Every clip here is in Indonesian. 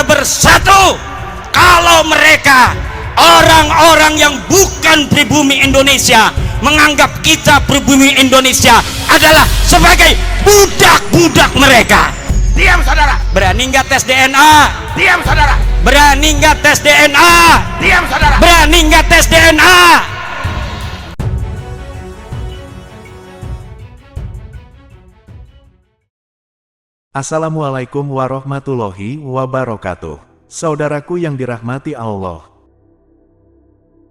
kita bersatu. Kalau mereka orang-orang yang bukan pribumi Indonesia menganggap kita pribumi Indonesia adalah sebagai budak-budak mereka. Diam saudara. Berani nggak tes DNA? Diam saudara. Berani nggak tes DNA? Diam saudara. Berani nggak tes DNA? Assalamualaikum warahmatullahi wabarakatuh. Saudaraku yang dirahmati Allah.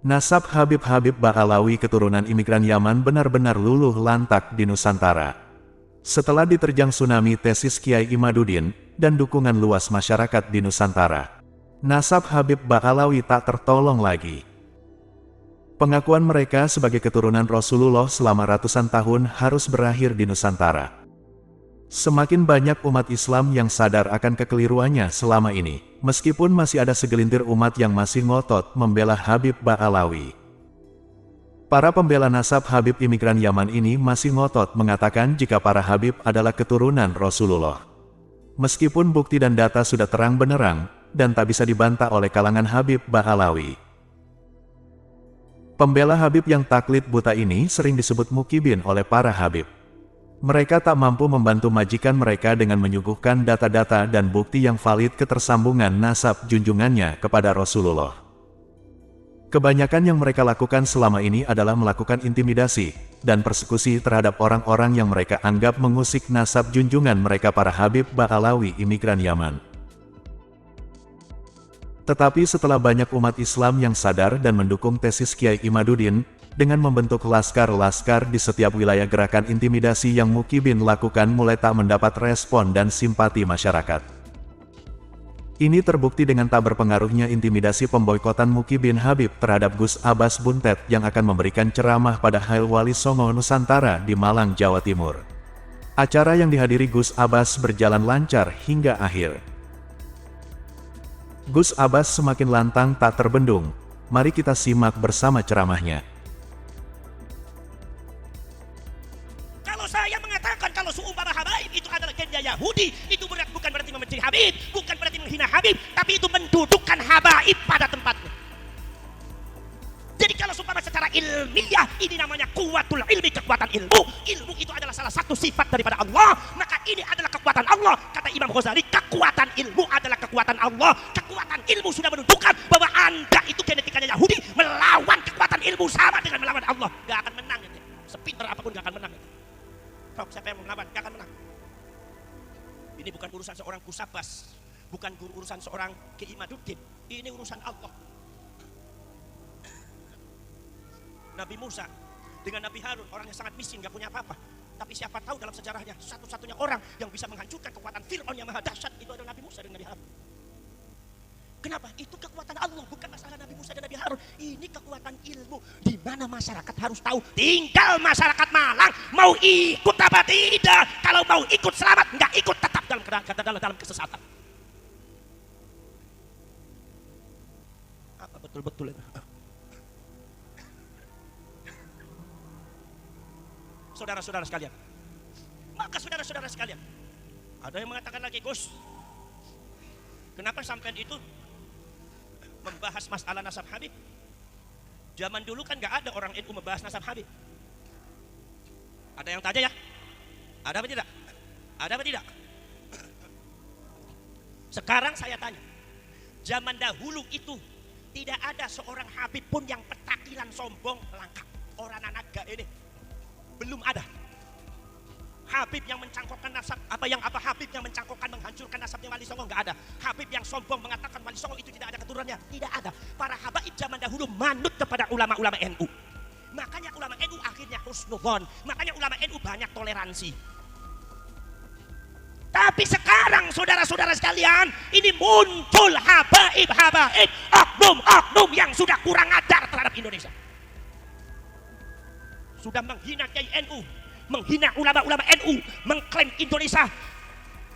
Nasab Habib Ba'alawi keturunan imigran Yaman benar-benar luluh lantak di Nusantara. Setelah diterjang tsunami tesis Kiai Imaduddin dan dukungan luas masyarakat di Nusantara, nasab Habib Ba'alawi tak tertolong lagi. Pengakuan mereka sebagai keturunan Rasulullah selama ratusan tahun harus berakhir di Nusantara. Semakin banyak umat Islam yang sadar akan kekeliruannya selama ini, meskipun masih ada segelintir umat yang masih ngotot membela Habib Ba'alawi. Para pembela nasab Habib imigran Yaman ini masih ngotot mengatakan jika para Habib adalah keturunan Rasulullah. Meskipun bukti dan data sudah terang benderang, dan tak bisa dibantah oleh kalangan Habib Ba'alawi. Pembela Habib yang taklid buta ini sering disebut mukibin oleh para Habib. Mereka tak mampu membantu majikan mereka dengan menyuguhkan data-data dan bukti yang valid ketersambungan nasab junjungannya kepada Rasulullah. Kebanyakan yang mereka lakukan selama ini adalah melakukan intimidasi dan persekusi terhadap orang-orang yang mereka anggap mengusik nasab junjungan mereka para Habib Ba'alawi imigran Yaman. Tetapi setelah banyak umat Islam yang sadar dan mendukung tesis Kiai Imaduddin, dengan membentuk laskar-laskar di setiap wilayah, gerakan intimidasi yang mukibin lakukan mulai tak mendapat respon dan simpati masyarakat. Ini terbukti dengan tak berpengaruhnya intimidasi pemboikotan mukibin Habib terhadap Gus Abbas Buntet yang akan memberikan ceramah pada Hail Wali Songo Nusantara di Malang, Jawa Timur. Acara yang dihadiri Gus Abbas berjalan lancar hingga akhir. Gus Abbas semakin lantang tak terbendung. Mari kita simak bersama ceramahnya. Saya mengatakan kalau seumpama Habib itu adalah genya Yahudi, itu bukan berarti membenci Habib, bukan berarti menghina Habib, tapi itu mendudukkan Habib pada tempatnya. Jadi kalau seumpama secara ilmiah, ini namanya kuwatul ilmi, kekuatan ilmu. Ilmu itu adalah salah satu sifat daripada Allah, maka ini adalah kekuatan Allah. Kata Imam Ghazali, kekuatan ilmu adalah kekuatan Allah. Kekuatan ilmu sudah menunjukkan bahwa Anda itu genetikanya Yahudi, melawan kekuatan ilmu sama dengan melawan Allah. Gak akan menang, gitu. Sepinter apapun gak akan menang. Gitu. Siapa yang melawan, gak akan menang. Ini bukan urusan seorang Kusabas, bukan urusan seorang Kiai Imaduddin, ini urusan Allah. Nabi Musa dengan Nabi Harun, orang yang sangat miskin, gak punya apa-apa, tapi siapa tahu dalam sejarahnya satu-satunya orang yang bisa menghancurkan kekuatan Fir'aun yang maha dahsyat itu adalah Nabi Musa dan Nabi Harun. Kenapa? Itu kekuatan Allah, bukan masalah Nabi Musa dan Nabi Harun. Ini kekuatan ilmu, di mana masyarakat harus tahu. Tinggal masyarakat Malang mau ikut apa tidak. Kalau mau ikut selamat, nggak ikut tetap dalam kesesatan. Apa betul-betul itu? Saudara-saudara sekalian, maka saudara-saudara sekalian, ada yang mengatakan lagi, Gus, kenapa sampean itu membahas masalah nasab Habib? Zaman dulu kan gak ada orang NU membahas nasab Habib. Ada yang tanya ya? Ada apa tidak? Ada apa tidak? Sekarang saya tanya, zaman dahulu itu tidak ada seorang Habib pun yang petakilan sombong langka. Orang anak ini belum ada. Habib yang mencangkokkan nasab, Habib yang mencangkokkan menghancurkan nasabnya Wali Songo, nggak ada. Habib yang sombong mengatakan Wali Songo itu tidak ada keturunannya, tidak ada. Para habaib zaman dahulu manut kepada ulama-ulama NU. Makanya ulama NU akhirnya husnudzon, makanya ulama NU banyak toleransi. Tapi sekarang saudara-saudara sekalian, ini muncul habaib, oknum yang sudah kurang ajar terhadap Indonesia. Sudah menghina Kiai NU, menghina ulama-ulama NU, mengklaim Indonesia,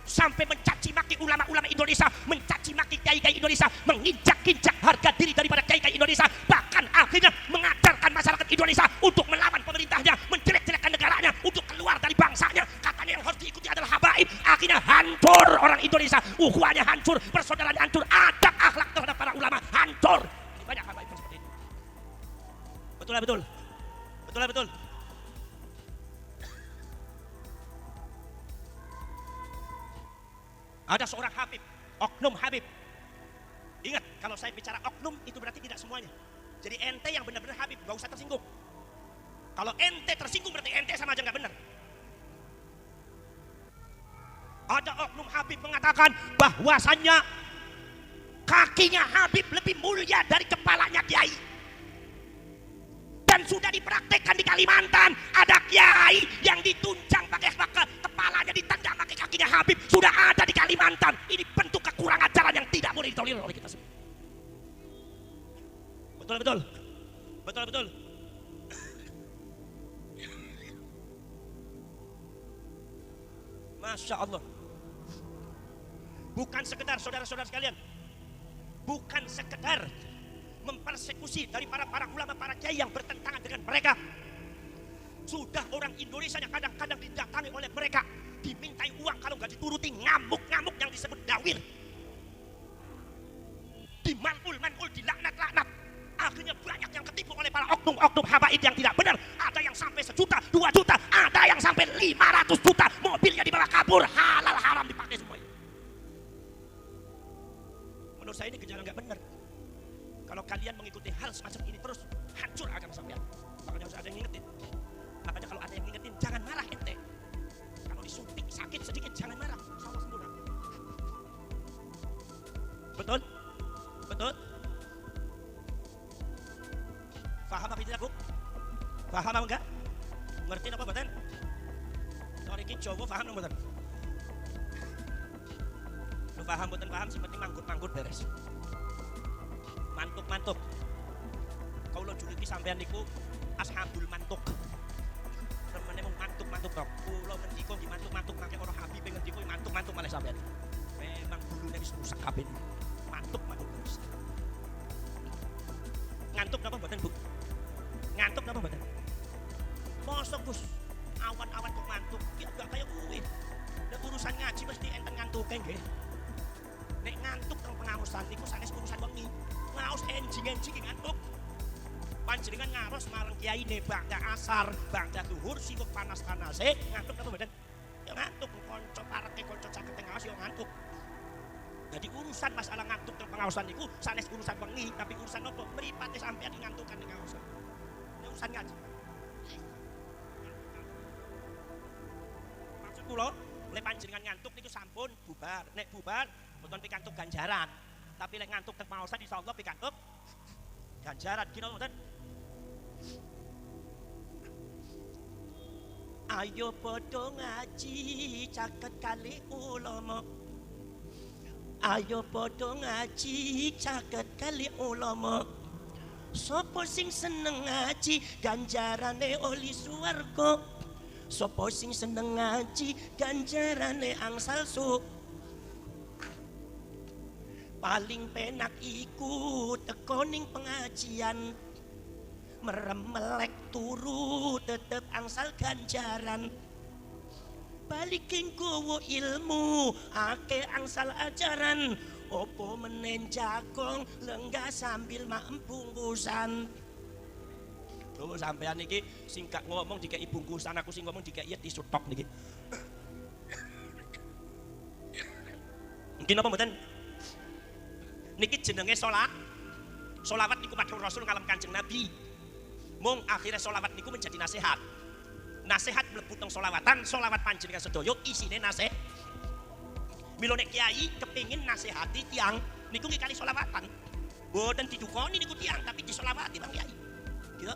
sampai mencaci maki ulama-ulama Indonesia, mencaci maki kiai-kiai Indonesia, menginjak-injak harga diri daripada kiai-kiai Indonesia, bahkan akhirnya mengajarkan masyarakat Indonesia untuk melawan pemerintahnya, menjelek-jelekkan negaranya, untuk keluar dari bangsanya. Katanya yang harus diikuti adalah habaib. Akhirnya hancur orang Indonesia, ukhuwahnya hancur, persaudaraan hancur. lah betul. Betul lah betul. Ada seorang Habib, oknum Habib. Ingat, kalau saya bicara oknum itu berarti tidak semuanya. Jadi ente yang benar-benar Habib, gak usah tersinggung. Kalau ente tersinggung berarti ente sama aja gak benar. Ada oknum Habib mengatakan bahwasannya kakinya Habib lebih mulia dari kepalanya kiai. Dan sudah dipraktekkan di Kalimantan. Ada kiai yang ditunjang pakai kepalanya ditendang pakai kakinya Habib. Sudah ada di Kalimantan. Ini bentuk kekurangan ajaran yang tidak boleh ditolerir oleh kita semua. Betul betul. Betul betul. Masya Allah. Bukan sekedar saudara-saudara sekalian, bukan sekedar mempersekusi dari para ulama, para kiai yang bertentangan dengan mereka. Sudah orang Indonesia yang kadang-kadang didatangi oleh mereka, dimintai uang kalau nggak dituruti, ngamuk-ngamuk yang disebut dawir, dimanul-manul, dilaknat-laknat. Akhirnya banyak yang ketipu oleh para oknum-oknum habaib yang tidak benar. Ada yang sampai 1 juta, 2 juta, ada yang sampai 500 juta. Mobilnya dibawa kabur, halal haram dipakai semua. Menurut saya ini gejala nggak benar. Kalau kalian mengikuti hal semacam ini terus, hancur agama sampean. Makanya harus ada yang ngingetin. Makanya kalau ada yang ngingetin, jangan marah ente. Kalau disuntik sakit sedikit, jangan marah. Insyaallah sembuh. Betul? Betul? Paham apa tidak, Bu? Paham apa enggak? Ngerti apa mboten? Sore iki Jawa paham apa mboten? Lu paham mboten paham sing penting manggut-manggut beres. Mantuk-mantuk. Kaula juluki sampean niku ashabul mantuk. Remene mung mantuk-mantuk tok. Kula ngendika nggih mantuk-mantuk mangke ora Habib ngendika mantuk-mantuk malih sampean. Memang gulune wis rusak kabeh. Mantuk-mantuk terus. Ngantuk napa mboten, Bu? Ngantuk napa mboten? Mosok Gus, awan-awan kok ngantuk. Ya gak kaya kuwi. Nek urusan ngaji mesti enten ngantuke nggih. Nek ngantuk teng pengaosan niku sanes urusan wengi. Ngaos enjing-enjing ngantuk. Panjenengan ngaros marang kiyaine bangda asar, bangda zuhur sibuk panas-panase, ngantuk napa mboten? Ya ngantuk kanca pareke kanca cakete ngaos ya ngantuk. Jadi urusan masalah ngantuk teng pengaosan niku sanes urusan wengi, tapi urusan apa? Mripate sampeyan ngantukan ning ngaosan. Ini urusan ngaji. Maksud kula, lek panjenengan ngantuk niku sampun bubar. Nek bubar boten pikantuk ganjaran. Tapi lek ngantuk teng pengaosan insyaallah pikantuk ganjaran. Kira mboten? Ayo padha ngaji caket kali ulama. Ayo padha ngaji caket kali ulama. Sopo sing seneng ngaji ganjarane oli swarga. Sopo sing seneng ngaji ganjarane angsal su. Paling penak iku teko ning pengajian. Merem melek turu tetep angsal ganjaran. Balikin gowo ilmu ake angsal ajaran. Opo menen jagong lenggah sambil maem bungkusan. Tuh sampean niki sing gak ngomong dikei bungkusan, aku sing ngomong dikei disutok niki. Mungkin apa mboten? Niki jenenge sholawat niku madhur Rasul ngalam Kanjeng Nabi. Mung akhirnya sholawat niku menjadi nasihat. Nasihat mlebu teng sholawatan, sholawat panjenengan sedaya isine nasihat. Mila nek kiai kepengin nasihati tiyang niku nggih kali sholawatan. Mboten didukoni niku tiyang tapi disolawati Bang Kiai. Gitu.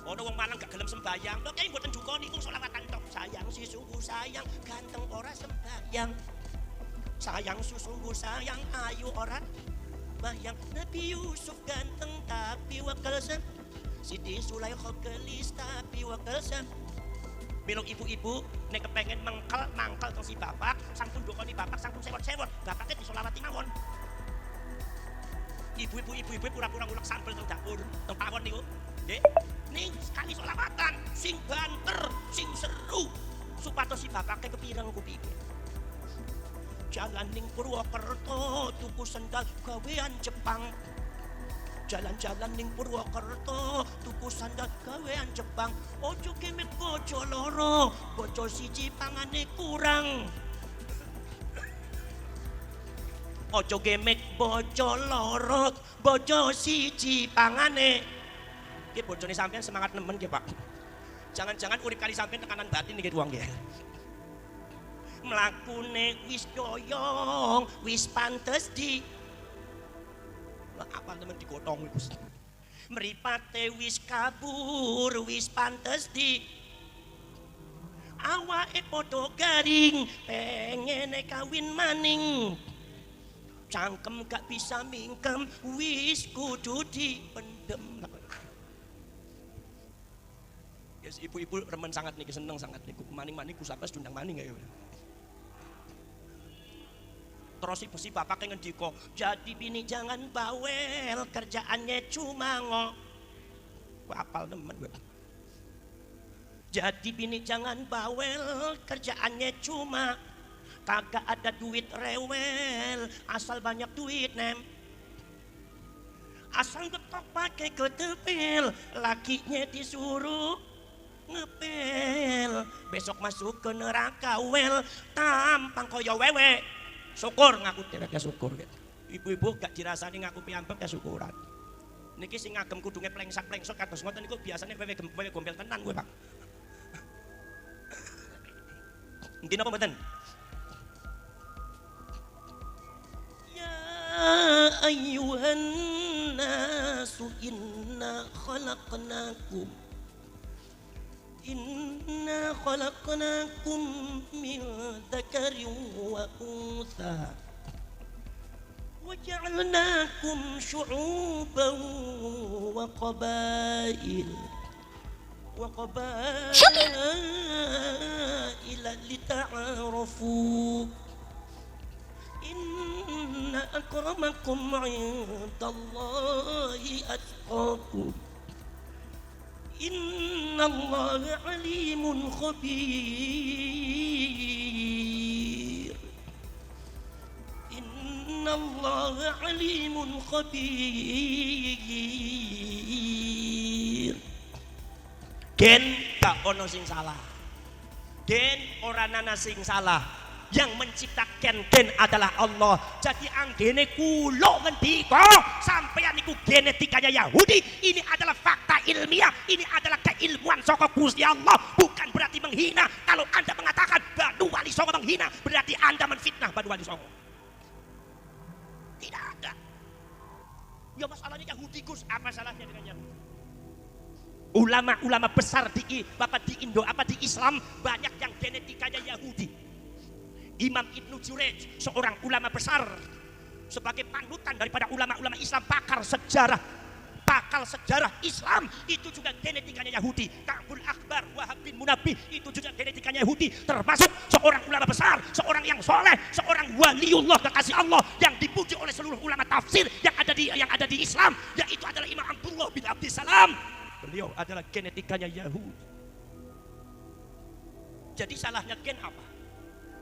Ana wong malang gak gelem sembayang, lho kiai mboten dukoni niku sholawatan tok. Sayang si sungguh sayang, ganteng ora sembayang. Sayang sungguh sayang, ayu ora bayang. Nabi Yusuf ganteng tapi wakal sam. Siti Sulaikha gelis tapi wakal sam. Milong ibu-ibu nek kepengen mangkel teng si bapak, sampun ndokoni bapak sampun sewot-sewot, bapaknya disolawati mawon. Ibu-ibu pura-pura ngulek sampel teng dapur, teng pawon niku. Nggih. Ning sekali solawatan sing banter, sing seru supados si bapaknya kepireng kupike. Jalan ning Purwokerto tuku sendal gawean Jepang. jalan-jalan ning Purwokerto tuku sandal gawean Jepang. Ojo kemek bojo loro, bojo siji pangane kurang. Ojo gemek bojo loro, bojo siji pangane. Nggih bojone sampean semangat nemen nggih, Pak. Jangan-jangan urip kali sampean tekanan batin nggih wong nggih. Mlakune wis doyong, wis pantes di apa temen digotong wis. Mripate wis kabur, wis pantes di awake padha garing, pengene kawin maning. Cangkem gak bisa mingkem, wis kudu dipendem. Yes, ibu-ibu remen sangat nih, seneng sangat nih. Maning-maning ku sampai dundang maning ya. Terus si bapak ngendiko, jadi bini jangan bawel, kerjaannya cuma apal temen gue. Jadi bini jangan bawel, kerjaannya cuma kagak ada duit rewel, asal banyak duit nem. Asal getok pakai ketepil, lakinya disuruh ngepel. Besok masuk ke neraka wel, tampang koyo wewe. Syukur ngaku dheweke syukur. Ibu-ibu gak dirasani ngaku piyambak ya syukuran. Niki sing ngagem kudunge plengsak-plengsok kados ngoten niku biasane wewe gombel tenan kowe, Pak. Nggih napa mboten? Ya ayyuhan nasu inna khalaqnakum min dzakarin wa untha wa ja'alnakum syu'uban wa qabaila lita'arafu inna akramakum 'indallahi atqakum innallaha alimun khabir. Innallaha alimun khabir. Gen gak ono sing salah. Gen ora nana sing salah. Yang menciptakan gen adalah Allah. Jadi anggene kulo ngendika sampeyan niku genetikanya Yahudi, ini adalah fakta ilmiah, ini adalah keilmuan saka Gusti Allah, bukan berarti menghina. Kalau Anda mengatakan Banu Wali Songo menghina, berarti Anda menfitnah Banu Wali Songo. Tidak ada. Ya masalahnya Yahudi Gus, apa salahnya dengan Yahudi? Ulama-ulama besar di Indo di Islam banyak yang genetikanya Yahudi. Imam Ibnu Jurayj, seorang ulama besar, sebagai panutan daripada ulama-ulama Islam, pakar sejarah Islam, itu juga genetikanya Yahudi. Ka'bul Akbar, Wahab bin Munabbih, itu juga genetikanya Yahudi. Termasuk seorang ulama besar, seorang yang soleh, seorang waliullah kekasih Allah yang dipuji oleh seluruh ulama tafsir yang ada di Islam, yaitu adalah Imam Abdullah bin Abdissalam. Beliau adalah genetikanya Yahudi. Jadi salahnya gen apa?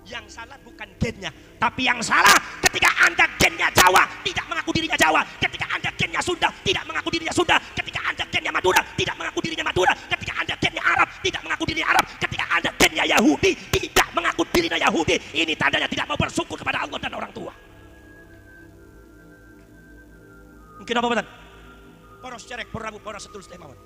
Yang salah bukan gennya, tapi yang salah ketika Anda gennya Jawa tidak mengaku dirinya Jawa, ketika Anda gennya Sunda tidak mengaku dirinya Sunda, ketika Anda gennya Madura tidak mengaku dirinya Madura, ketika Anda gennya Arab tidak mengaku dirinya Arab, ketika Anda gennya Yahudi tidak mengaku dirinya Yahudi. Ini tandanya tidak mau bersyukur kepada Allah dan orang tua. Mungkin apa betul? Poros cerek peramu poros setul stemawon.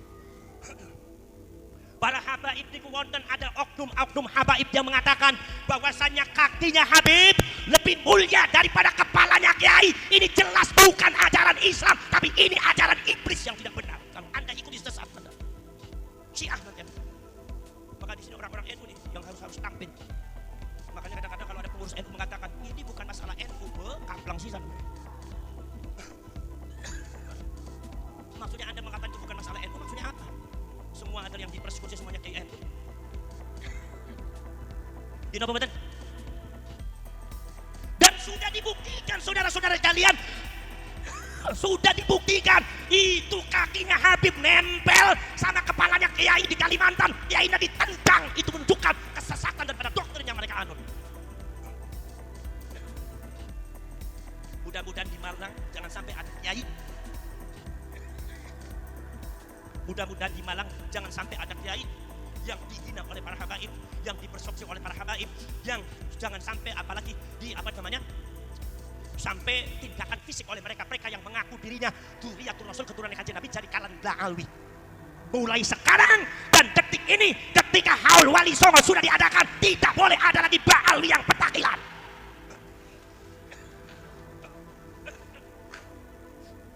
Para habaib niku wonten ada oknum habaib yang mengatakan bahwasannya kakinya Habib lebih mulia daripada kepalanya Kiai. Ini jelas bukan ajaran Islam, tapi ini ajaran iblis yang tidak benar. Kalau Anda ikuti sesat benar. Syiah nanti. Maka di sini orang-orang NU nih yang harus tampil. Makanya kadang-kadang kalau ada pengurus NU mengatakan ini bukan masalah NU, kamplang sisan. Maksudnya Anda mengatakan itu bukan masalah NU, maksudnya apa? Semua ada yang dipersekusi semuanya KN. Di apa betul? Dan sudah dibuktikan saudara-saudara kalian, sudah dibuktikan itu kakinya Habib nempel sama kepalanya Kiai di Kalimantan. Kiainya ditendang, itu menunjukkan kesesatan daripada doktrin yang mereka anut. Mudah-mudahan di Malang jangan sampai ada Kiai Mudah-mudahan di Malang jangan sampai ada kiai yang dihina oleh para habaib, yang dipersepsi oleh para habaib, yang jangan sampai apalagi sampai tindakan fisik oleh mereka yang mengaku dirinya dzurriyyatul Rasul, keturunan Kanjeng Nabi, jadi kalangan Ba'alwi. Mulai sekarang dan detik ini, ketika haul Wali Songo sudah diadakan, tidak boleh ada lagi Ba'alwi yang petakilan.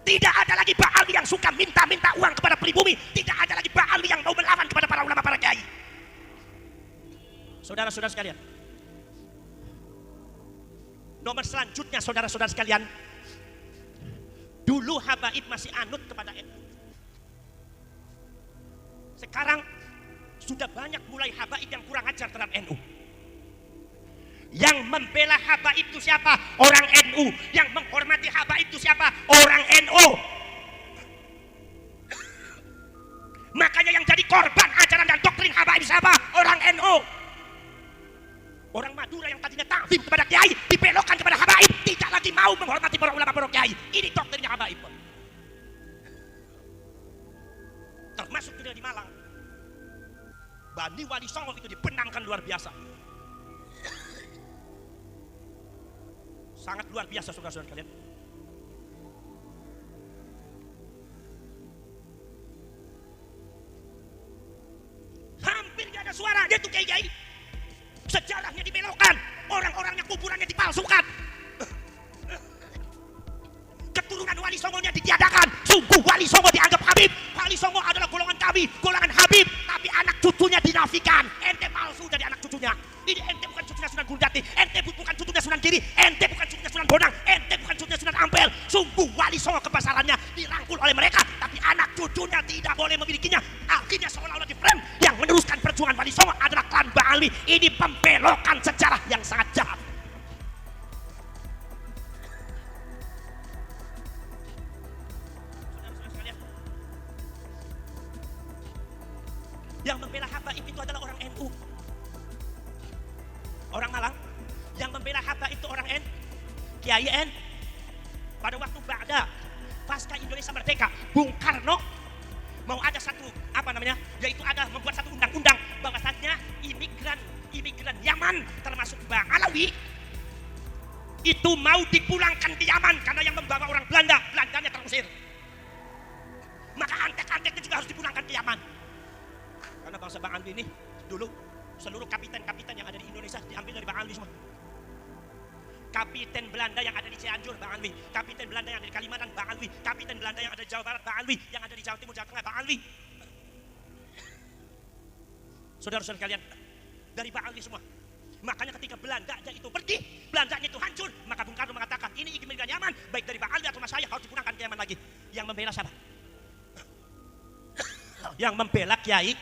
Tidak ada lagi Ba'alwi yang suka minta-minta uang kepada pribumi. Tidak ada lagi Ba'alwi yang mau melawan kepada para ulama, para kiai. Saudara-saudara sekalian, nomor selanjutnya, saudara-saudara sekalian, dulu habaib masih anut kepada NU. Sekarang sudah banyak mulai habaib yang kurang ajar terhadap NU. Yang membela habaib itu siapa? Orang NU. Yang menghormati habaib itu siapa? Orang NU. Makanya yang jadi korban ajaran dan doktrin habaib siapa? Orang NU. Orang Madura yang tadinya ta'zim kepada kiai dibelokkan kepada habaib, tidak lagi mau menghormati para ulama, para kiai. Ini doktrinnya habaib. Termasuk juga di Malang. Bani Wali Songo itu dibenangkan luar biasa. Sangat luar biasa, saudara-saudara kalian. Hampir gak ada suara, dia tuh kiai-kiai. Sejarahnya dibelokkan, orang-orangnya kuburannya dipalsukan. Keturunan Wali Songonya ditiadakan. Sungguh Wali Songo dianggap Habib. Wali Songo adalah golongan kami, golongan Habib. Tapi anak cucunya dinafikan. Ente palsu dari anak cucunya. Ini ente bukan cucunya Sunan Gunjati, ente bukan cucunya Sunan Giri, ente bukan cucunya Sunan Bonang, ente bukan cucunya Sunan Ampel. Sungguh Wali Songo kebesarannya dirangkul oleh mereka, tapi anak cucunya tidak boleh memilikinya. Akhirnya seolah-olah di frame yang meneruskan perjuangan Wali Songo adalah klan Ba'alwi. Ini pembelokan sejarah yang sangat jahat. Saudara-saudara sekalian, yang membela habaib itu adalah orang NU. Orang Malang yang membela habaib itu orang Kiai N. Pada waktu pasca Indonesia merdeka, Bung Karno mau ada satu yaitu ada membuat satu undang-undang bahwasanya imigran Yaman termasuk Ba'alawi itu mau dipulangkan ke Yaman karena yang membawa orang Belandanya terusir. Maka antek-anteknya juga harus dipulangkan ke Yaman. Karena bangsa Ba'alwi ini dulu seluruh kapiten-kapiten yang ada di Indonesia diambil dari Ba'alwi semua. Kapiten Belanda yang ada di Cianjur, Ba'alwi. Kapiten Belanda yang ada di Kalimantan, Ba'alwi. Kapiten Belanda yang ada di Jawa Barat, Ba'alwi. Yang ada di Jawa Timur, Jawa Tengah, Ba'alwi. Saudara-saudara kalian, dari Ba'alwi semua. Makanya ketika Belandanya itu pergi, Belandanya itu hancur, maka Bung Karno mengatakan, ini imigran Yaman, baik dari Ba'alwi atau Mas saya harus dipulangkan ke Yaman lagi. Yang membela siapa? Yang membela kiai,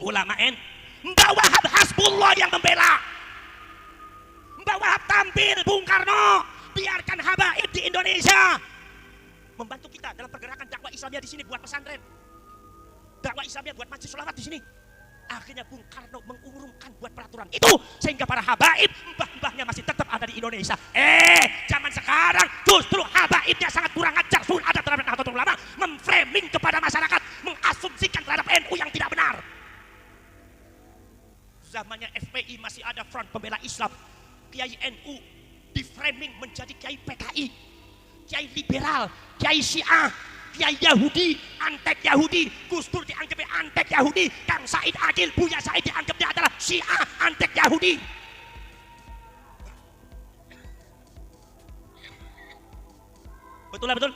ulama Mbak Wahab Hasbullah yang membela. Mbak Wahab tampil, Bung Karno, biarkan habaib di Indonesia membantu kita dalam pergerakan dakwah Islamnya di sini, buat pesantren, dakwah Islamnya buat masjid sholawat di sini. Akhirnya Bung Karno mengurungkan buat peraturan itu sehingga para habaib mbah-mbahnya masih tetap ada di Indonesia. Zaman sekarang justru habaibnya sangat kurang ajar, sudah ada terhadap Nahdlatul Ulama, memframing kepada masyarakat, mengasumsikan terhadap NU yang tidak benar. Zamannya FPI masih ada Front Pembela Islam, Kiai NU di framing menjadi Kiai PKI, Kiai liberal, Kiai Syiah, Kiai Yahudi, antek Yahudi. Gus Dur dianggapnya antek Yahudi, Kang Said Akil, Buya Said dianggapnya adalah Syiah, antek Yahudi. Betul lah, betul.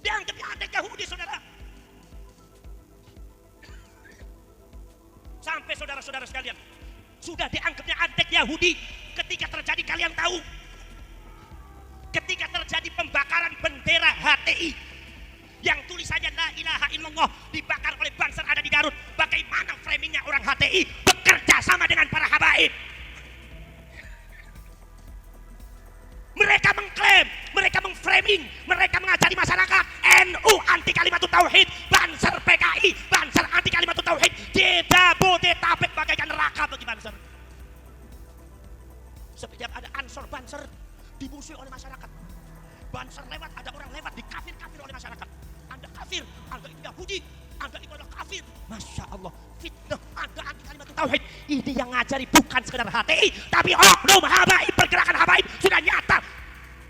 Dianggapnya antek Yahudi, saudara. Sampai saudara-saudara sekalian, sudah dianggapnya antek Yahudi. Ketika terjadi, kalian tahu, ketika terjadi pembakaran bendera HTI yang tulisannya La ilaha illallah dibakar oleh Banser ada di Garut, bagaimana framingnya orang HTI bekerja sama dengan para habaib? Mereka mengklaim, mereka mengframing, mereka mengajari masyarakat NU anti kalimatut tauhid, Banser PKI, Banser anti kalimatut tauhid, di Jabodetabek bagaikan neraka bagi Banser. Setiap ada ansor Banser dimusuhi oleh masyarakat. Banser lewat, ada orang lewat, dikafir-kafir oleh masyarakat. kafir, Anda itu Yahudi, Anda itu adalah kafir. Masya Allah, fitnah, Anda anti kalimat tauhid. Ini yang ngajari bukan sekedar HTI, tapi oknum habaib, pergerakan habaib sudah nyata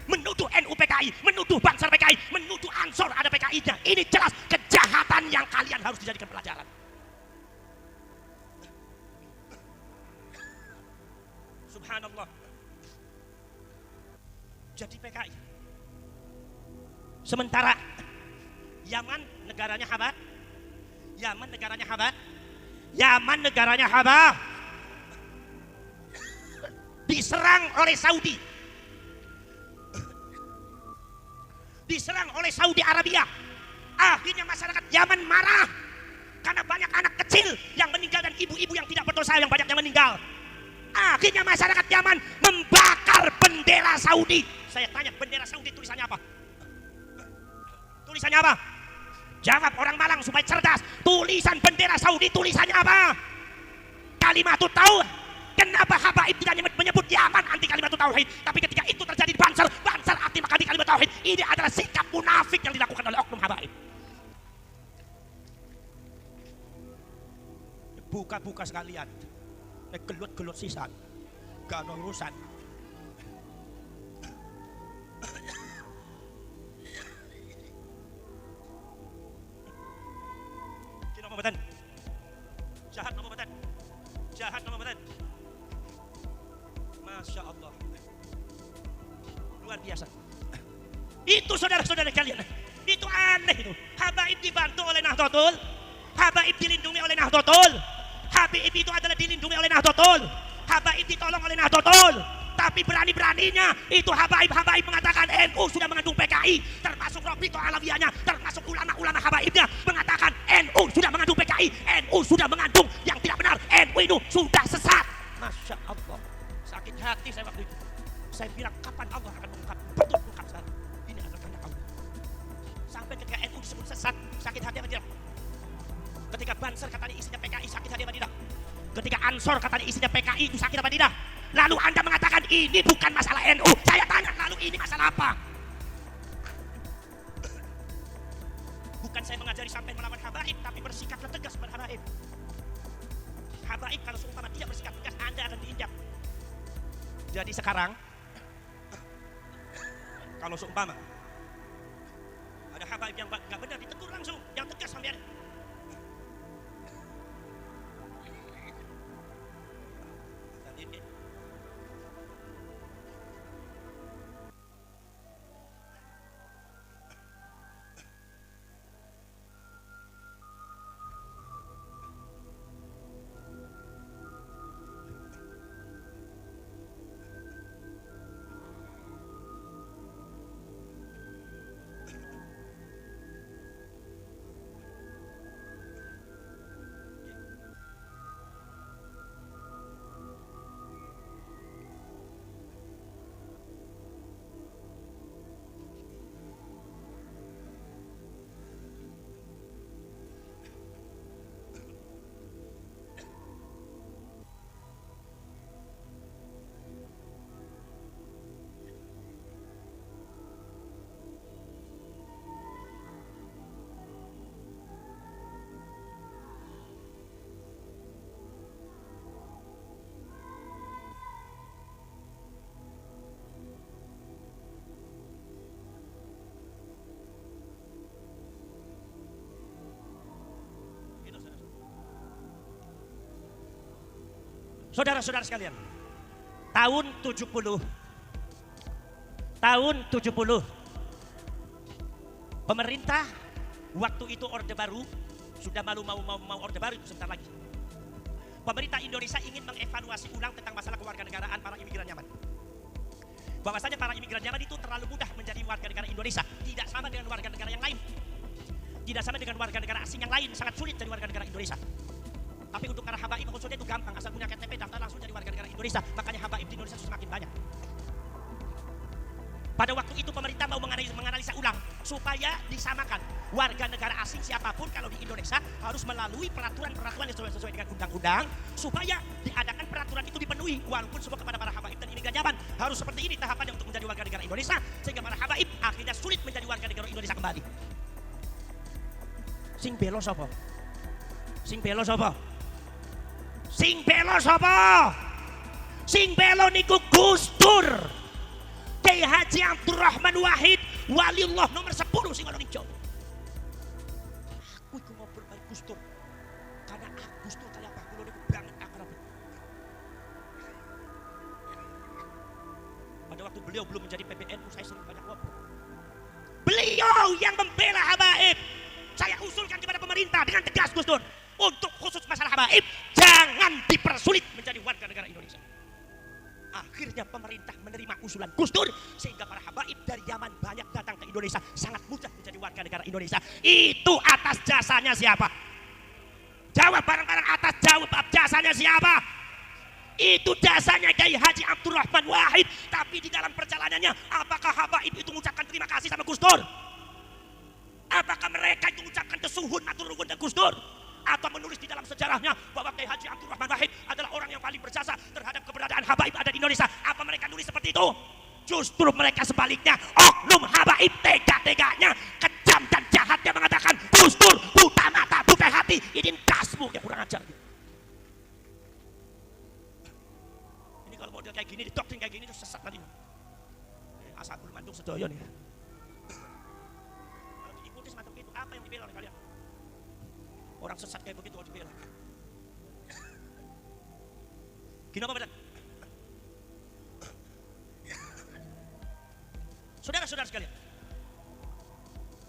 menuduh NU PKI, menuduh Bansar PKI, menuduh Ansor ada PKI-nya. Ini jelas kejahatan yang kalian harus dijadikan pelajaran. Subhanallah. Jadi PKI. Sementara Yaman negaranya Haba. Yaman negaranya Haba. Yaman negaranya Haba. Diserang oleh Saudi. Diserang oleh Saudi Arabia. Akhirnya masyarakat Yaman marah karena banyak anak kecil yang meninggal dan ibu-ibu yang tidak berdosa yang banyak yang meninggal. Akhirnya masyarakat Yaman membakar bendera Saudi. Saya tanya, bendera Saudi tulisannya apa? Tulisannya apa? Jawab orang Malang supaya cerdas. Tulisan bendera Saudi tulisannya apa? Kalimatut tauhid. Kenapa habaib tidak menyebut Yaman anti kalimat tauhid? Tapi ketika itu terjadi di Bansar, Bansar anti kalimat tauhid. Ini adalah sikap munafik yang dilakukan oleh oknum habaib. Buka-buka sekalian. Gelut-gelut sisan. Gak ada urusan. Kino pembatan. Jahat nama pembatan. Jahat nama pembatan. Masya Allah, luar biasa. Itu saudara-saudara kalian, itu aneh itu. Habaib dibantu oleh Nahdlatul, habaib dilindungi oleh Nahdlatul, habaib itu adalah dilindungi oleh Nahdlatul, habaib ditolong oleh Nahdlatul. Tapi berani-beraninya itu habaib-habaib mengatakan NU sudah mengandung PKI, termasuk Robito Alawiyahnya, termasuk ulama-ulama habaibnya mengatakan NU sudah mengandung PKI, NU sudah mengandung yang tidak benar, NU itu sudah sesat. Masya Allah. Sakit hati saya waktu itu. Saya bilang kapan Allah akan mengungkap? Betul mengungkap saat ini adalah kehendak Allah. Sampai ketika NU disebut sesat, sakit hati apa tidak? Ketika Bansar katanya isinya PKI, sakit hati apa tidak? Ketika Ansor katanya isinya PKI, itu sakit apa tidak? Lalu Anda mengatakan ini bukan masalah NU. Saya tanya lalu ini masalah apa? Bukan saya mengajari sampai melawan habaib, tapi bersikaplah tegas pada habaib. Habaib kalau seumpama tidak bersikap tegas, Anda akan diinjak. Jadi sekarang kalau seumpama ada habaib yang gak benar ditegur langsung, yang tegas sampai ada. Saudara-saudara sekalian, tahun 70, pemerintah waktu itu Orde Baru, sudah mau Orde Baru itu sebentar lagi. Pemerintah Indonesia ingin mengevaluasi ulang tentang masalah kewarganegaraan para imigran Yaman. Bahwasanya para imigran Yaman itu terlalu mudah menjadi warga negara Indonesia, tidak sama dengan warga negara yang lain. Tidak sama dengan warga negara asing yang lain, sangat sulit jadi warga negara Indonesia. Tapi untuk para habaib khususnya itu gampang, asal punya KTP daftar langsung jadi warga negara Indonesia. Makanya habaib di Indonesia semakin banyak. Pada waktu itu pemerintah mau menganalisa ulang supaya disamakan warga negara asing siapapun kalau di Indonesia harus melalui peraturan-peraturan yang sesuai dengan undang-undang supaya diadakan peraturan itu dipenuhi walaupun semua kepada para habaib dan imigran Yaman harus seperti ini tahapannya untuk menjadi warga negara Indonesia sehingga para habaib akhirnya sulit menjadi warga negara Indonesia kembali. Sing belo sapa? Sing belo sapa? Sing belo sapa? Sing belo niku Gus Dur. Kiai Haji Abdurrahman Wahid, waliullah nomor 10 sing ana ning Jawa. Aku iku ngobrol karo Gus Dur. Karena Gus Dur kaya apa kula niku banget akrab. Pada waktu beliau belum menjadi PBNU, saya sering banyak ngobrol. Beliau yang membela habaib. Saya usulkan kepada pemerintah dengan tegas Gus Dur, untuk khusus masalah habaib jangan dipersulit menjadi warga negara Indonesia. Akhirnya pemerintah menerima usulan Gus Dur sehingga para habaib dari Yaman banyak datang ke Indonesia, sangat mudah menjadi warga negara Indonesia. Itu atas jasanya siapa? Jawab bareng-bareng, atas jawab jasanya siapa? Itu jasanya Kiai Haji Abdurrahman Wahid. Tapi di dalam perjalanannya, apakah habaib itu mengucapkan terima kasih sama Gus Dur? Apakah mereka itu mengucapkan kesuhun atau rukun dan Gus Dur? Atau menulis di dalam sejarahnya bahwa Kiai Haji Abdurrahman Wahid adalah orang yang paling berjasa terhadap keberadaan habaib ada di Indonesia? Apa mereka nulis seperti itu? Justru mereka sebaliknya, oknum habaib tega-teganya, kejam dan jahatnya mengatakan, Gus Dur buta mata, buta hati, ini kasmu yang kurang ajar. Ini kalau model kayak gini, didoktrin kayak gini, itu sesat nanti. Ashabul Mandung sedoyo nih. Kalau diikuti semacam itu, apa yang dibela oleh kalian? Orang sesat kayak begitu harus dibela. Gini apa badan? Saudara-saudara sekalian,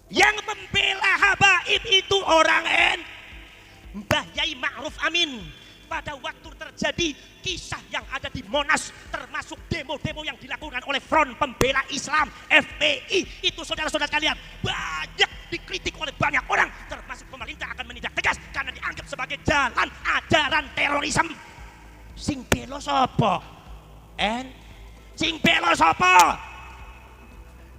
yang membela habaib itu orang Mbah Yai Ma'ruf Amin. Pada waktu terjadi kisah yang ada di Monas, termasuk demo-demo yang dilakukan oleh Front Pembela Islam FPI, itu saudara-saudara sekalian banyak dikritik oleh banyak orang, termasuk pemerintah akan menindak tegas karena dianggap sebagai jalan ajaran terorisme. Sing belo sapa? Sing belo sapa?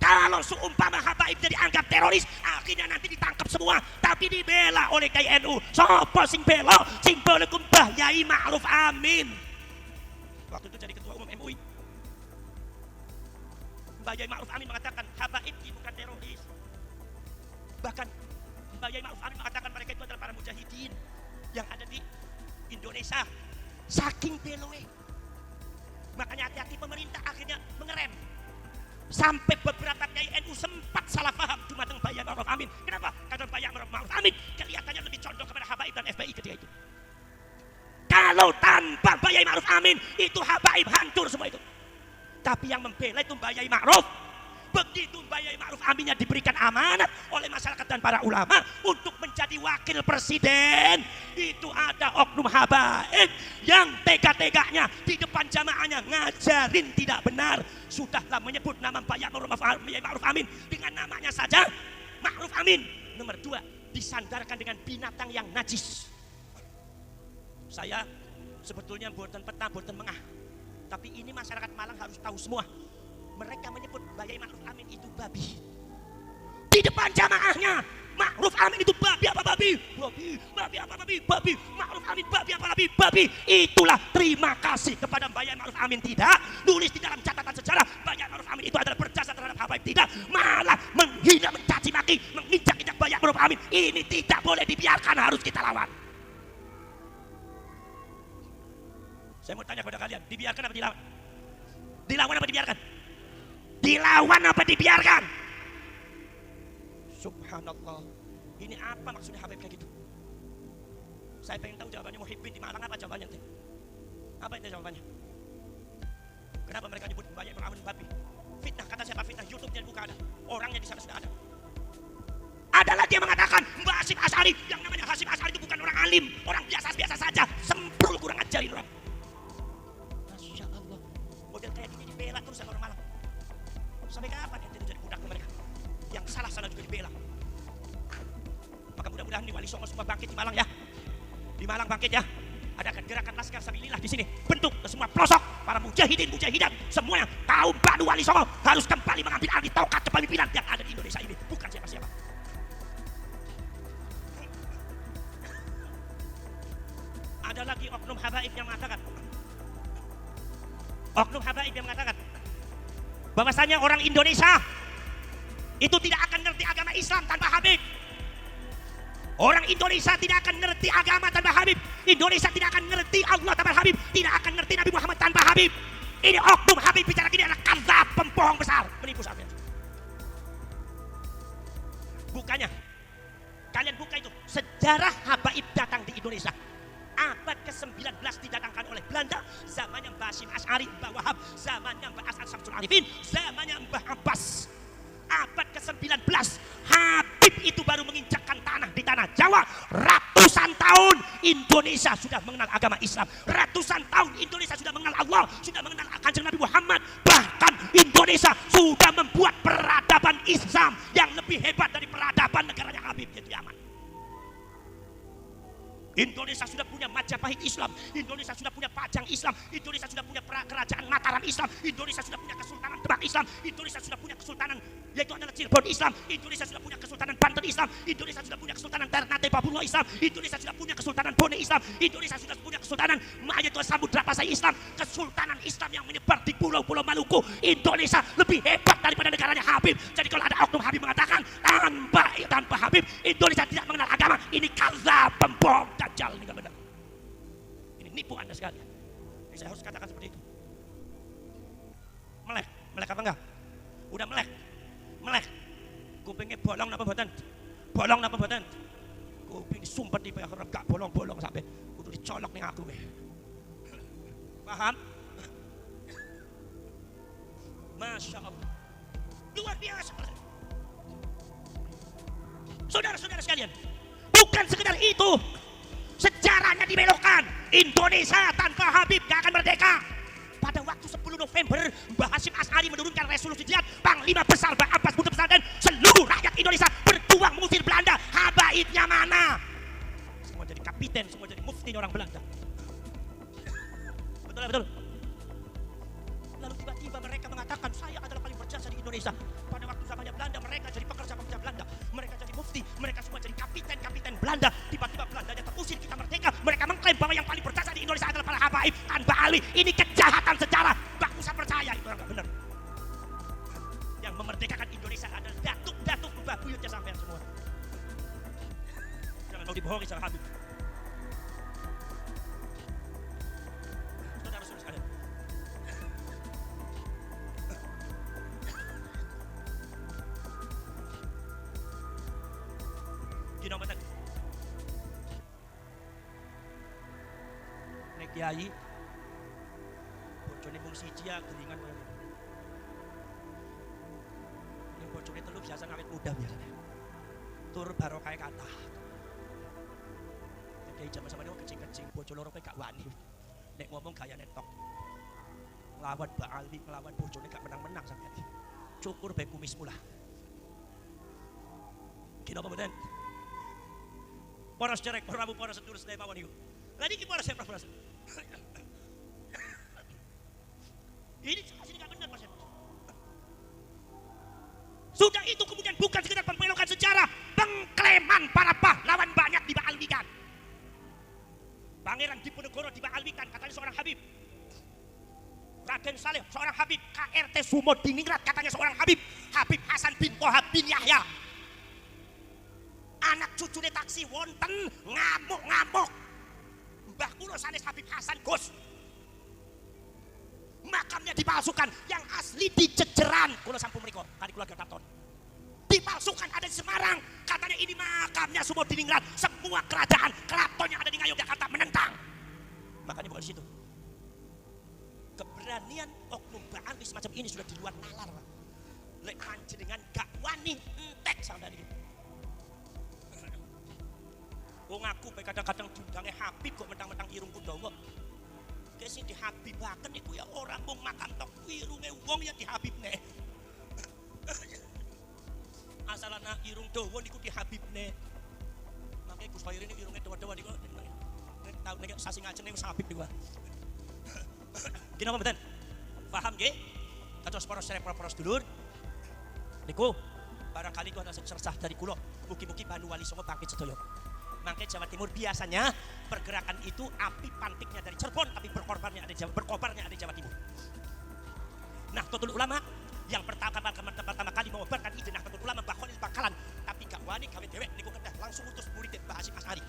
Kalau seumpama habaib jadi anggap teroris, akhirnya nanti ditangkap semua, tapi dibela oleh KNU. Sopo sing bela? Sing bela Mbah Yai Ma'ruf Amin. Waktu itu jadi ketua umum MUI. Mbah Yai Ma'ruf Amin mengatakan habaib itu bukan teroris. Bahkan Mbah Yai Ma'ruf Amin mengatakan mereka itu adalah para mujahidin yang ada di Indonesia. Saking beloe. Makanya hati-hati pemerintah akhirnya mengerem. Sampai beberapa Kiai NU sempat salah paham cuma tentang Mbah Yai Ma'ruf Amin. Kenapa? Karena Mbah Yai Ma'ruf Amin kelihatannya lebih condong kepada habaib dan FPI ketika itu. Kalau tanpa Mbah Yai Ma'ruf Amin, itu habaib hancur semua itu. Tapi yang membela itu Mbah Yai Ma'ruf. Begitu Mbah Yai Ma'ruf Aminnya diberikan amanat oleh masyarakat dan para ulama untuk menjadi wakil presiden, itu ada oknum habaib yang tega-teganya di depan jamaahnya ngajarin tidak benar. Sudahlah menyebut nama Mbah Yai Ma'ruf Amin dengan namanya saja Ma'ruf Amin. Nomor 2, disandarkan dengan binatang yang najis. Saya sebetulnya buatan peta, buatan mengah, tapi ini masyarakat Malang harus tahu semua. Mereka menyebut Mbah Yai Ma'ruf Amin itu babi. Di depan jamaahnya, Ma'ruf Amin itu babi apa babi? Babi apa babi? Babi. Ma'ruf Amin babi apa babi? Babi. Itulah terima kasih kepada Mbah Yai Ma'ruf Amin. Tidak nulis di dalam catatan sejarah Mbah Yai Ma'ruf Amin itu adalah berjasa terhadap habaib. Tidak, malah menghina, mencaci maki, menginjak-injak Mbah Yai Ma'ruf Amin. Ini tidak boleh dibiarkan, harus kita lawan. Saya mau tanya kepada kalian, dibiarkan apa dilawan? Dilawan apa dibiarkan? Dilawan apa dibiarkan? Subhanallah. Ini apa maksudnya habaib kayak gitu? Saya pengen tahu jawabannya. Muhibbin di Malang apa jawabannya? Apa itu jawabannya? Kenapa mereka nyebut Mbah Yai Ma'ruf Amin babi? Fitnah, kata siapa fitnah? YouTube-nya buka ada. Orangnya di sana sudah ada. Ada lagi yang mengatakan Mbah Hasyim Asy'ari, yang namanya Hasyim Asy'ari itu bukan orang alim, orang biasa-biasa saja, semprul, kurang ajarin orang. Masya Allah, model kayak gini dibela terus sama orang Malang. Sampai kapan ente jadi budak mereka? Yang salah-salah juga dibela. Maka mudah-mudahan di Wali Songo semua bangkit di Malang ya. Di Malang bangkit ya. Ada gerakan Laskar Sabilillah di sini. Bentuk ke semua pelosok para mujahidin, mujahidat, semuanya kaum Banu Wali Songo harus kembali mengambil alih tongkat kepemimpinan yang ada di Indonesia ini, bukan siapa-siapa. Ada lagi oknum habaib yang mengatakan, bahwasanya orang Indonesia itu tidak akan ngerti agama Islam tanpa habib. Orang Indonesia tidak akan ngerti agama tanpa Habib. Indonesia tidak akan ngerti Allah tanpa Habib. Tidak akan ngerti Nabi Muhammad tanpa Habib. Ini oknum Habib bicara gini adalah kadzab, pembohong besar, menipu sampean. Bukanya, kalian buka itu sejarah habaib datang di Indonesia. Abad ke-19 didatangkan oleh Belanda, zamannya Mbah Hasyim Asy'ari, Mbah Wahab, zamannya Mbah Hasan Syamsul Arifin, zamannya Mbah Abbas. Abad ke-19 Habib itu baru menginjakkan tanah di tanah Jawa. Ratusan tahun Indonesia sudah mengenal agama Islam. Ratusan tahun Indonesia sudah mengenal Allah, sudah mengenal Kanjeng Nabi Muhammad. Bahkan Indonesia sudah membuat peradaban Islam yang lebih hebat dari peradaban negaranya Habib, yaitu Yaman. Indonesia sudah punya Majapahit Islam, Indonesia sudah punya Pajang Islam, Indonesia sudah punya kerajaan Mataram Islam, Indonesia sudah punya Kesultanan Demak Islam, Indonesia sudah punya Kesultanan yaitu adalah Cirebon Islam, Indonesia sudah punya Kesultanan Banten Islam, Indonesia sudah punya Kesultanan Ternate Papua Islam, Indonesia sudah punya Kesultanan Bone Islam, Indonesia sudah punya Kesultanan yaitu Samudra Pasai Islam, Kesultanan Islam yang menyebar di pulau-pulau Maluku. Indonesia lebih hebat daripada negaranya Habib. Jadi kalau ada oknum Habib mengatakan tanpa Habib Indonesia tidak mengenal agama, ini kadzab, pembohong, dajjal, ini gak benar. Ini nipu Anda sekalian. Ini saya harus katakan seperti itu. Melek apa enggak? Udah melek. Kupingnya bolong apa mboten? Bolong apa mboten? Kuping disumpet di bayar gak bolong-bolong sampai kudu dicolok ning aku. Paham? Masya Allah. Luar biasa. Saudara-saudara sekalian, bukan sekedar itu. Sejarahnya dibelokkan. Indonesia tanpa Habib gak akan merdeka. Pada waktu 10 November, Mbah Hasyim Asy'ari menurunkan resolusi jihad. Panglima besar Mbah Abbas Butuh Besar dan seluruh rakyat Indonesia berjuang mengusir Belanda. Habaibnya mana? Semua jadi kapiten, semua jadi mufti orang Belanda. Betul. Lalu tiba-tiba mereka mengatakan, saya adalah paling berjasa di Indonesia. Pada waktu zamannya Belanda, mereka jadi pekerja-pekerja Belanda. Mereka jadi mufti, mereka semua jadi kapiten-kapiten Belanda. Tiba-tiba Belandanya terusir, kita merdeka. Mereka mengklaim bahwa yang paling berjasa di Indonesia adalah para habaib tanpa Ali. Ini kejahatan sejarah. Gak usah percaya, itu orang gak benar. Yang memerdekakan Indonesia adalah datuk-datuk Mbah Buyutnya sampean semua. Jangan mau dibohongi sama Habib. Saudara-saudara sekalian. Gino mboten. Nek kiai bojone mung siji ya gelingan koyo ngene. Nek bojone telu biasa awet muda biasanya. Tur barokah kathah. Nek kiai jaman sampeyan kecing-kecing bojo loro kowe gak wani. Nek ngomong gaya netok. Nglawan Mbak Ali, nglawan bojone gak menang-menang sampeyan. Cukur bae kumismu lah. Gino apa mboten? Poros cerek, prabu poros sedulur sedaya mawon niku. Lah niki poros saya poros. Ini sini enggak benar Mas. Sudah itu kemudian bukan sekedar pembelokan sejarah, pengklaman para pahlawan banyak dibaalwikan. Pangeran Diponegoro dibaalwikan katanya seorang Habib. Raden Saleh seorang Habib, KRT Sumo Diningrat katanya seorang Habib, Habib Hasan bin Toha bin Yahya. Anak cucune taksi wonten ngamuk-ngamuk. Mbah kula sanes Habib Hasan Gus. Makamnya dipalsukan, yang asli di Jejeran. Kula sampun mriko, kali kula Gatot. Dipalsukan ada di Semarang. Katanya ini makamnya Sumo Diningrat. Semua kerajaan, keraton yang ada di Ngayogyakarta menentang. Makanya bukan di situ. Keberanian oknum Ba'alis semacam ini sudah di luar nalar, Pak. Lek panjenengan gak wani entek sampeyan iki. Wong aku kadang-kadang diundange Habib kok mentang-mentang irung Kundawa. Kayak sing dihabibaken iku ya ora mung makam tok irunge wong ya dihabibne. Asal ana irung dawa niku dihabibne. Mangke Gus Khairi niku irunge dawa-dawa niku nek tau nek sasi ngajeng wis habib niku. Gini apa mboten? Paham nggih? Kados poros dulur. Niku barangkali itu adalah secercah dari kula. Mugi-mugi Banu Wali Songo bangkit sedaya. Mangke Jawa Timur biasanya pergerakan itu api pantiknya dari Cirebon tapi berkobarnya ada di Jawa Timur. Nah, Nahdlatul Ulama yang pertama kali mengobarkan ide Nahdlatul Ulama Mbah Khalil Bangkalan tapi gak wani gawe dhewek niku kedah langsung langsung utus murid Mbah Hasyim Asy'ari.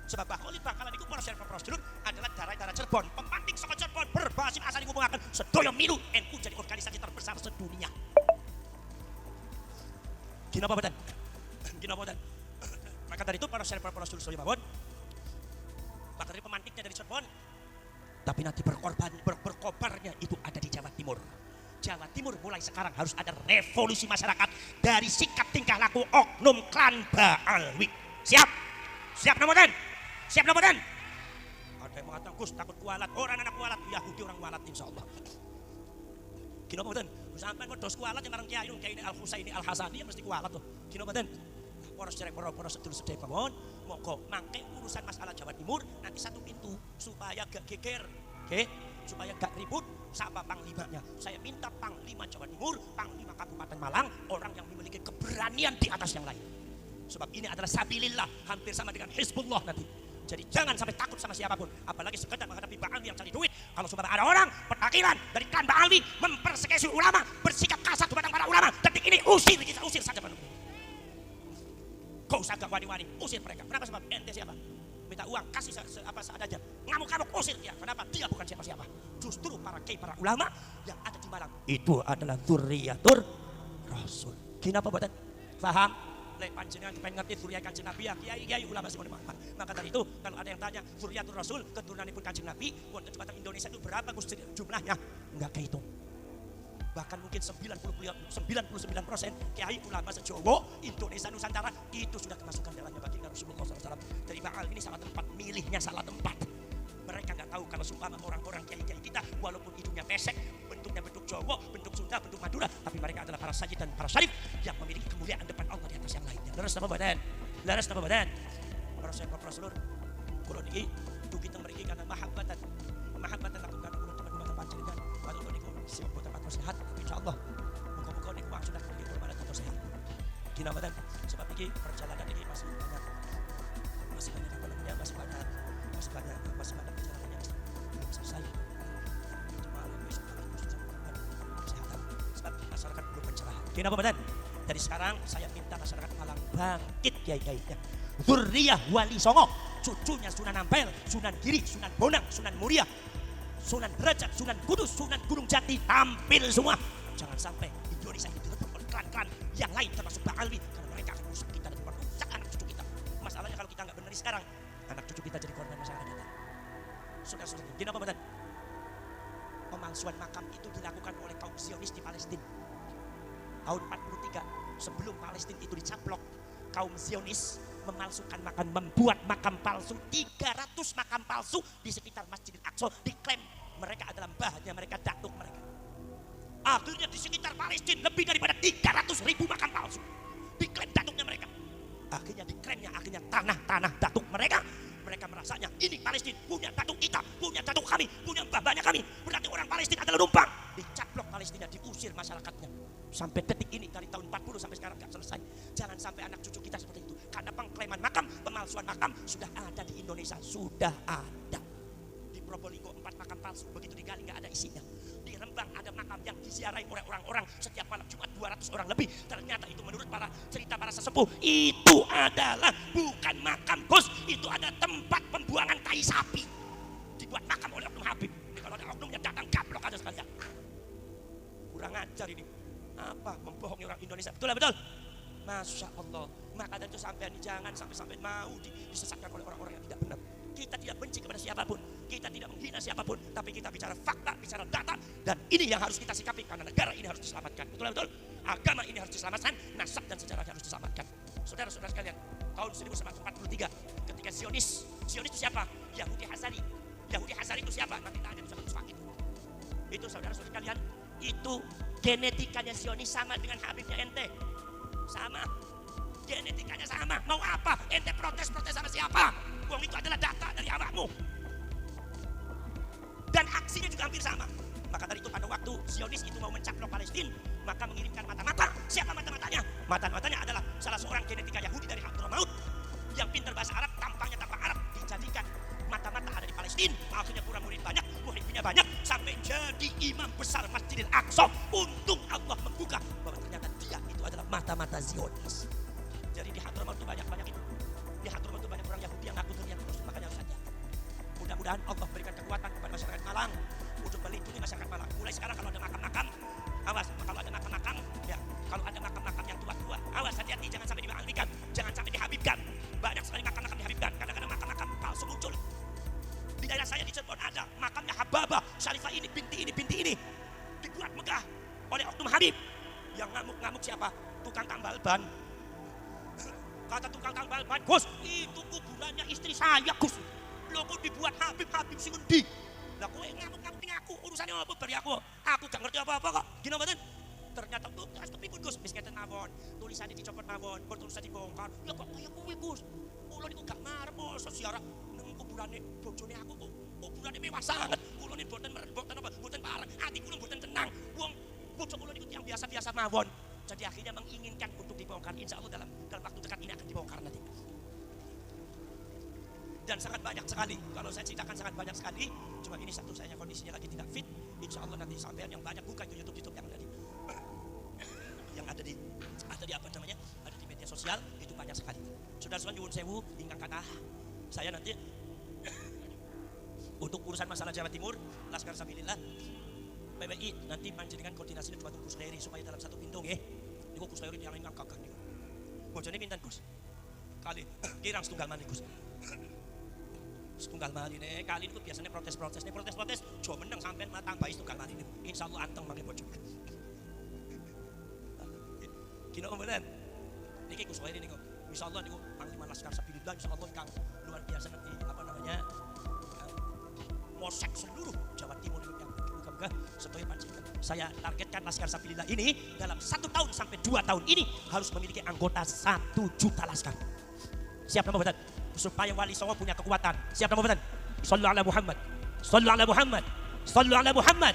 Sebab Khalid bakalan iku para sedulur adalah darah-darah Cirebon. Pemantik saka Cirebon Mbah Hasyim Asy'ari ngumungaken sedaya milu NU jadi organisasi terbesar sedunia. Gina apa badan? Gina apa badan? Maka dari itu para sedulur mawon, maka dari pemantiknya dari Cirebon, tapi nanti berkobarnya itu ada di Jawa Timur. Jawa Timur mulai sekarang harus ada revolusi masyarakat dari sikap tingkah laku oknum klan Ba'alwi. Siap? Siap nomodan? Siap nomodan? Ada yang mengatakan Gus takut kualat, orang anak kualat, Yahudi orang kualat insya Allah. Gino badan? Sampai ngedos kualat yang orang kiai ini Al-Husaini Al-Hasani yang mesti kualat tuh. Gino badan? Poros cerek poros sedulur sedaya pamon, monggo mangke urusan masalah Jawa Timur nanti satu pintu supaya gak geger, oke? Supaya gak ribut sama panglimanya. Saya minta panglima Jawa Timur, panglima Kabupaten Malang, orang yang memiliki keberanian di atas yang lain. Sebab ini adalah sabilillah, hampir sama dengan Hizbullah nanti. Jadi jangan sampai takut sama siapapun, apalagi sekedar menghadapi Ba'alwi yang cari duit. Kalau sudah ada orang petakilan dari klan Ba'alwi mempersekusi ulama, bersikap kasar kepada para ulama, detik ini usir, kita usir saja penuh. Kau usah gak wani-wani, usir mereka. Kenapa? Sebab ente siapa? Minta uang, kasih apa seadanya. Ngamuk-ngamuk, usir dia. Kenapa? Dia bukan siapa-siapa. Justru para kiai, para ulama yang ada di Malang itu adalah dzurriyyatur Rasul. Kenapa badan? Faham? Lek panjenengan pengen ngerti dzurriyyah Kanjeng Nabi ya kiai ulama semuanya. Maka dari itu kalau ada yang tanya dzurriyyatur Rasul keturunanipun Kanjeng Nabi wonten di Indonesia itu berapa Gus jumlahnya? Enggak kehitung. Bahkan mungkin 99% kiai ulama sejowo Indonesia Nusantara itu sudah kemasukan dalamnya baginda Rasulullah SAW. Dari Ba'al ini salah tempat, milihnya salah tempat. Mereka nggak tahu kalau sumpama orang-orang kiai-kiai kita walaupun hidungnya pesek, bentuknya bentuk Jawa, bentuk Sunda, bentuk Madura, tapi mereka adalah para sajid dan para syarif yang memiliki kemuliaan depan Allah di atas yang lainnya. Leres apa badan? Leres apa badan? Para seluruh kulo niki dugi teng mriki karena mahabbatan lakukan kulo teman-teman panjenengan. Kalau niku siap buat tempat sehat, insyaallah muga-muga niku wong sudah pergi kepada tempat sehat. Gina badan sebab iki perjalanan ini masih banyak apa namanya masih banyak perjalanan yang belum selesai. Kesehatan sebab masyarakat belum pencerahan. Gina badan. Dari sekarang saya minta masyarakat Malang bangkit kiai-kiainya. Dzurriyyah Wali Songo, cucunya Sunan Ampel, Sunan Giri, Sunan Bonang, Sunan Muria, Sunan Derajat, Sunan Kudus, Sunan Gunung Jati tampil semua. Jangan sampai Indonesia ini direbut oleh klan-klan yang lain termasuk Ba'alwi karena mereka akan musuh kita dan merusak anak cucu kita. Masalahnya kalau kita nggak benerin sekarang, anak cucu kita jadi korban masyarakat kita. Saudara-saudara, gini apa badan? Pemalsuan makam itu dilakukan oleh kaum Zionis di Palestina. Tahun 43 sebelum Palestina itu dicaplok, kaum Zionis memalsukan makam, membuat makam palsu, 300 makam palsu di sekitar Masjidil Aqsa, diklaim mereka adalah mbahnya mereka, datuk mereka. Akhirnya di sekitar Palestina lebih daripada 300.000 makam palsu diklaim datuknya mereka. Akhirnya diklaimnya tanah datuk mereka. Mereka merasanya ini Palestina punya datuk kita, punya datuk kami, punya mbah-mbahnya kami. Berarti orang Palestina adalah numpang. Dicaplok Palestina, diusir masyarakatnya. Sampai detik ini dari tahun 40 sampai sekarang gak selesai. Jangan sampai anak cucu kita seperti itu. Karena pengklaiman makam, pemalsuan makam sudah ada di Indonesia, sudah ada. Di Probolinggo 4 makam palsu, begitu digali gak ada isinya. Di Rembang ada makam yang diziarahi oleh orang-orang setiap malam Jumat 200 orang lebih. Ternyata itu menurut para cerita para sesepuh itu adalah bukan makam Gus, itu ada tempat pembuangan tai sapi. Dibuat makam oleh oknum Habib. Ini kalau ada oknumnya datang gablok aja sekalian. Kurang ajar ini. Apa membohongi orang Indonesia, betul lah betul. Masya Allah. Maka dari itu sampai jangan sampai mau disesatkan oleh orang-orang yang tidak benar. Kita tidak benci kepada siapapun, kita tidak menghina siapapun, tapi kita bicara fakta, bicara data, dan ini yang harus kita sikapi karena negara ini harus diselamatkan. Betul lah betul. Agama ini harus diselamatkan, nasab dan sejarahnya harus diselamatkan. Saudara-saudara sekalian, tahun 1943 ketika Zionis itu siapa? Yahudi Hazari. Yahudi Hazari itu siapa? Nanti tanya sama Gus Fakih. Itu saudara-saudara sekalian, itu genetikanya Zionis sama dengan Habibnya ente. Sama. Genetikanya sama. Mau apa? Ente protes sama siapa? Uang itu adalah data dari awakmu. Dan aksinya juga hampir sama. Maka dari itu pada waktu Zionis itu mau mencaplok Palestina, maka mengirimkan mata-mata. Siapa mata-matanya? Mata-matanya adalah salah seorang genetika Yahudi dari Hadramaut yang pintar bahasa Arab, tampangnya tanpa Arab, dijadikan mata-mata ada di Palestina. Akhirnya kurang murid banyak, muridnya banyak, sampai jadi imam besar Masjidil Aqsa. Untung Allah membuka bahwa ternyata dia itu adalah mata-mata Zionis. Jadi di Hadramaut itu banyak itu. Di Hadramaut itu banyak orang Yahudi yang ngaku terlihat terus, makanya harus hati-hati. Mudah-mudahan Allah berikan kekuatan kepada masyarakat Malang untuk melindungi masyarakat Malang. Mulai sekarang kalau ada makam-makam, awas. Kalau ada makam-makam, ya kalau ada makam-makam yang tua-tua, awas, hati-hati, jangan sampai dihabibkan, jangan sampai dihabibkan. Banyak sekali makam-makam dihabibkan. Kadang-kadang makam-makam palsu muncul. Di daerah saya di Cirebon ada makamnya Hababah, Syarifah ini, binti ini, dibuat megah oleh oknum Habib. Yang ngamuk-ngamuk siapa? Tukang tambal ban. Kata tukang tambal ban, Gus, itu kuburannya istri saya, Gus. Lo kok dibuat Habib si ngendi? Lah kowe ngamuk-ngamuk ning aku, urusannya apa bari aku? Aku gak ngerti apa-apa kok. Gino mboten? Ternyata tuh terus kepipun Gus, wis ngeten mawon. Tulisannya dicopot mawon, tulisannya dibongkar. Ya kok kaya kowe, Gus. Kula niku gak marep mosok siara nang kuburane bojone aku kok. Kuburane mewah sanget. Kula niku boten pareng. Ati kula boten tenang. Wong bojo kula niku yang biasa-biasa mawon. Jadi akhirnya menginginkan untuk dibongkar. Insya Allah dalam waktu dekat ini akan dibongkar nanti. Dan sangat banyak sekali. Kalau saya ceritakan sangat banyak sekali. Cuma ini satu, saya kondisinya lagi tidak fit. Insya Allah nanti sampean yang banyak buka itu YouTube yang ada di apa namanya, ada di media sosial itu banyak sekali. Saudara-saudara nyuwun sewu, ingkang kata saya nanti untuk urusan masalah Jawa Timur, Laskar Sabilillah, PBI nanti panjenengan koordinasi dengan Gus Leri supaya dalam satu pintu nggih. Niku Gus Leri yang kakak niku. Bojone pinten Gus? Kali kirang setunggal malih Gus. Setunggal malih nih, kali niku biasanya protes jo meneng sampean tambahi setunggal malih niku. Insyaallah anteng mangke bojo. Kino ombelan. Niki Gus Leri niku. Insyaallah niku Panglima Laskar Sabilillah, insyaallah kang luar biasa nanti apa namanya? Mosek seluruh Jawa Timur ini yang buka-buka supaya panjenengan. Saya targetkan Laskar Sabilillah ini dalam 1 tahun sampai 2 tahun ini harus memiliki anggota 1 juta laskar. Siap nama betul? Supaya Wali Songo punya kekuatan. Siap nama betul? Sallu ala Muhammad. Sallu ala Muhammad. Sallu ala Muhammad.